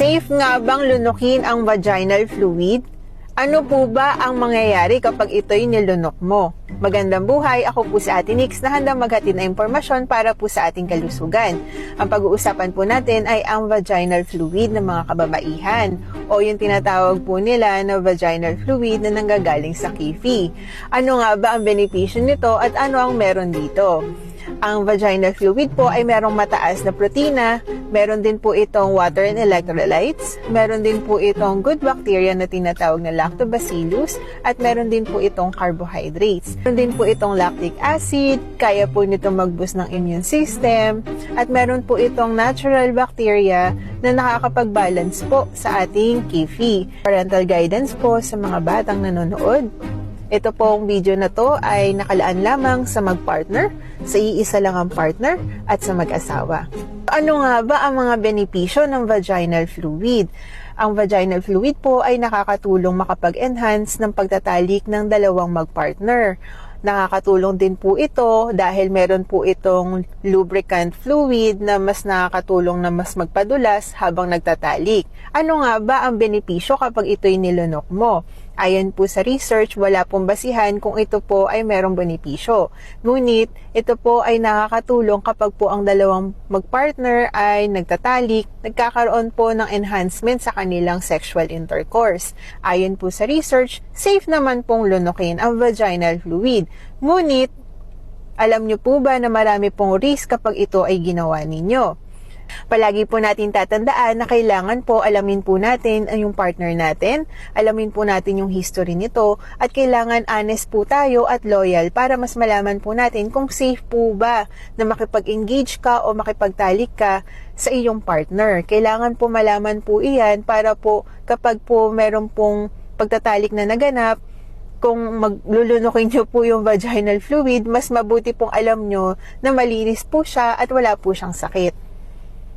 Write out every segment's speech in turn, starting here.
Safe nga bang lunukin ang vaginal fluid? Ano po ba ang mangyayari kapag ito'y nilunok mo? Magandang buhay, ako po si Ate Nix na handang maghatid na impormasyon para po sa ating kalusugan. Ang pag-uusapan po natin ay ang vaginal fluid ng mga kababaihan o yung tinatawag po nila na vaginal fluid na nanggagaling sa kifi. Ano nga ba ang benepisyo nito at ano ang meron dito? Ang vaginal fluid po ay merong mataas na protina, meron din po itong water and electrolytes, meron din po itong good bacteria na tinatawag na lactobacillus, at meron din po itong carbohydrates. Meron din po itong lactic acid, kaya po nito mag-boost ng immune system, at meron po itong natural bacteria na nakakapag-balance po sa ating kifi. Parental guidance po sa mga batang nanonood. Ito pong video na to ay nakalaan lamang sa mag-partner, sa iisa lang ang partner, at sa mag-asawa. Ano nga ba ang mga benepisyo ng vaginal fluid? Ang vaginal fluid po ay nakakatulong makapag-enhance ng pagtatalik ng dalawang mag-partner. Nakakatulong din po ito dahil meron po itong lubricant fluid na mas nakakatulong na mas magpadulas habang nagtatalik. Ano nga ba ang benepisyo kapag ito'y nilunok mo? Ayon po sa research, wala pong basihan kung ito po ay merong benepisyo. Ngunit, ito po ay nakakatulong kapag po ang dalawang magpartner ay nagtatalik, nagkakaroon po ng enhancement sa kanilang sexual intercourse. Ayon po sa research, safe naman pong lunukin ang vaginal fluid. Ngunit, alam nyo po ba na marami pong risk kapag ito ay ginawa ninyo? Palagi po natin tatandaan na kailangan po alamin po natin ang yung partner natin, alamin po natin yung history nito, at kailangan honest po tayo at loyal para mas malaman po natin kung safe po ba na makipag-engage ka o makipagtalik ka sa iyong partner. Kailangan po malaman po iyan para po kapag po meron pong pagtatalik na naganap, kung maglulunukin nyo po yung vaginal fluid, mas mabuti pong alam nyo na malinis po siya at wala po siyang sakit.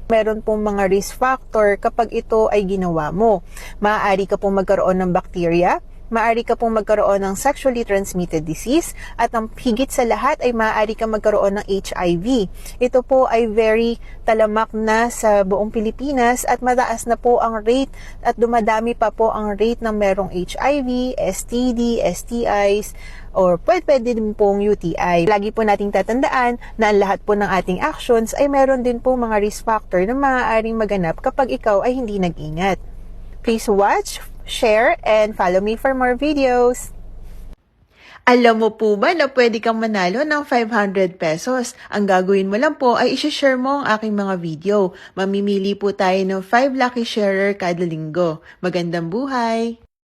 Meron pong mga risk factor kapag ito ay ginawa mo. Maaari ka pong magkaroon ng bacteria, maaari ka pong magkaroon ng sexually transmitted disease, at ang higit sa lahat ay maaari ka magkaroon ng HIV. Ito po ay very talamak na sa buong Pilipinas at mataas na po ang rate at dumadami pa po ang rate ng merong HIV, STD, STIs, or pwede din pong UTI. Lagi po nating tatandaan na ang lahat po ng ating actions ay meron din po mga risk factor na maaaring maganap kapag ikaw ay hindi nag-ingat. Please watch, share, and follow me for more videos. Alam mo po ba na pwede kang manalo ng 500 pesos? Ang gagawin mo lang po ay isi-share mo ang aking mga video. Mamimili po tayo ng 5 lucky sharer kada linggo. Magandang buhay!